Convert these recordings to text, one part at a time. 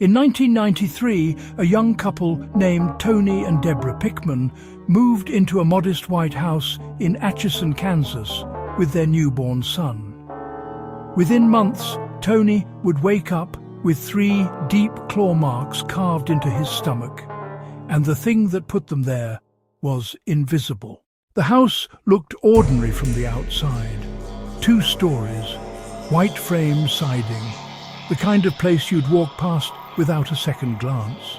In 1993, a young couple named Tony and Debra Pickman moved into a modest white house in Atchison, Kansas, with their newborn son. Within months, Tony would wake up with 3 deep claw marks carved into his stomach, and the thing that put them there was invisible. The house looked ordinary from the outside. 2 stories, white frame siding, the kind of place you'd walk past without a second glance.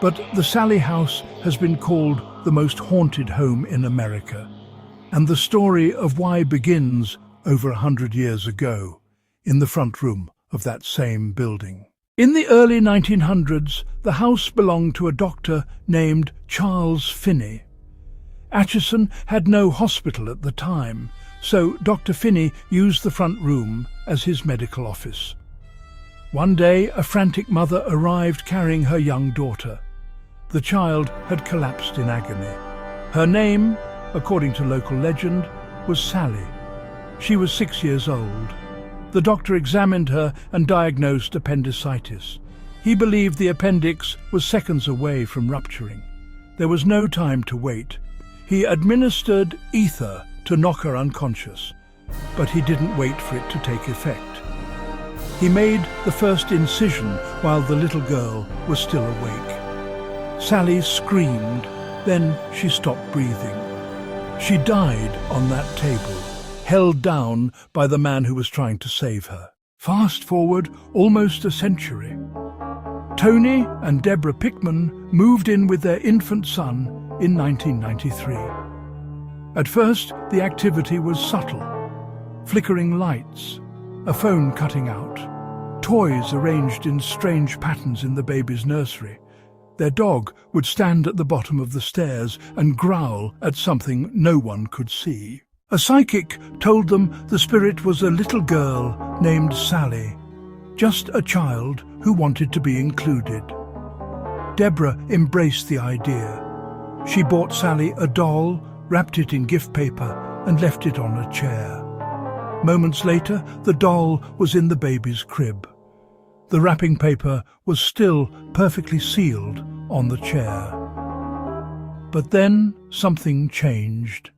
But the Sallie House has been called the most haunted home in America, and the story of why begins over 100 years ago, in the front room of that same building. In the early 1900s, the house belonged to a doctor named Charles Finney. Atchison had no hospital at the time, so Dr. Finney used the front room as his medical office. One day, a frantic mother arrived carrying her young daughter. The child had collapsed in agony. Her name, according to local legend, was Sallie. She was 6 years old. The doctor examined her and diagnosed appendicitis. He believed the appendix was seconds away from rupturing. There was no time to wait. He administered ether to knock her unconscious, but he didn't wait for it to take effect. He made the first incision while the little girl was still awake. Sallie screamed, then she stopped breathing. She died on that table, held down by the man who was trying to save her. Fast forward almost a century. Tony and Debra Pickman moved in with their infant son in 1993. At first, the activity was subtle. Flickering lights, a phone cutting out, toys arranged in strange patterns in the baby's nursery. Their dog would stand at the bottom of the stairs and growl at something no one could see. A psychic told them the spirit was a little girl named Sallie, just a child who wanted to be included. Debra embraced the idea. She bought Sallie a doll, wrapped it in gift paper, and left it on a chair. Moments later, the doll was in the baby's crib. The wrapping paper was still perfectly sealed on the chair. But then something changed.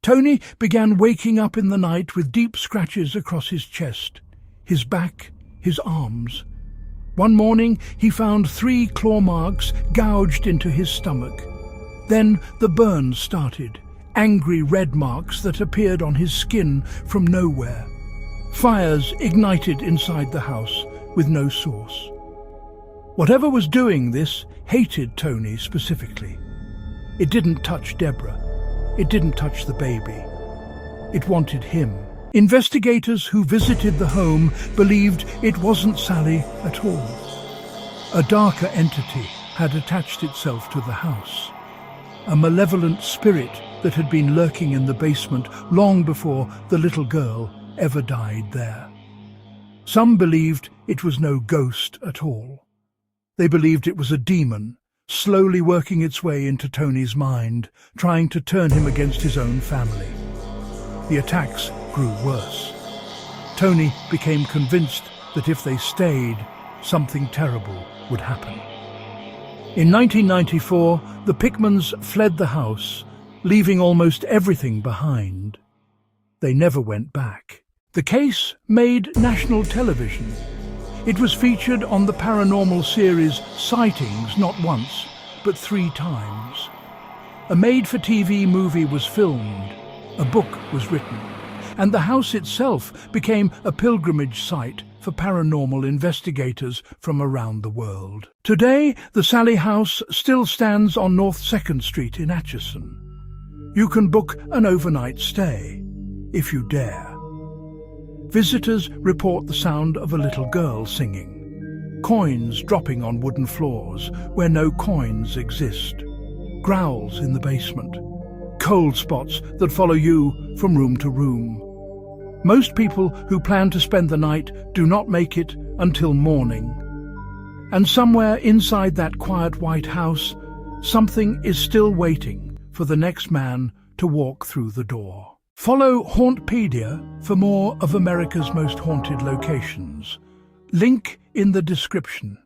Tony began waking up in the night with deep scratches across his chest, his back, his arms. One morning, he found 3 claw marks gouged into his stomach. Then the burns started, angry red marks that appeared on his skin from nowhere. Fires ignited inside the house with no source. Whatever was doing this hated Tony specifically. It didn't touch Debra. It didn't touch the baby. It wanted him. Investigators who visited the home believed it wasn't Sallie at all. A darker entity had attached itself to the house. A malevolent spirit that had been lurking in the basement long before the little girl ever died there. Some believed it was no ghost at all. They believed it was a demon, slowly working its way into Tony's mind, trying to turn him against his own family. The attacks grew worse. Tony became convinced that if they stayed, something terrible would happen. In 1994, the Pickmans fled the house, leaving almost everything behind. They never went back. The case made national television. It was featured on the paranormal series Sightings not once, but 3 times. A made-for-TV movie was filmed, a book was written, and the house itself became a pilgrimage site for paranormal investigators from around the world. Today, the Sallie House still stands on North 2nd Street in Atchison. You can book an overnight stay, if you dare. Visitors report the sound of a little girl singing, coins dropping on wooden floors where no coins exist, growls in the basement, cold spots that follow you from room to room. Most people who plan to spend the night do not make it until morning. And somewhere inside that quiet white house, something is still waiting for the next man to walk through the door. Follow Hauntpedia for more of America's most haunted locations. Link in the description.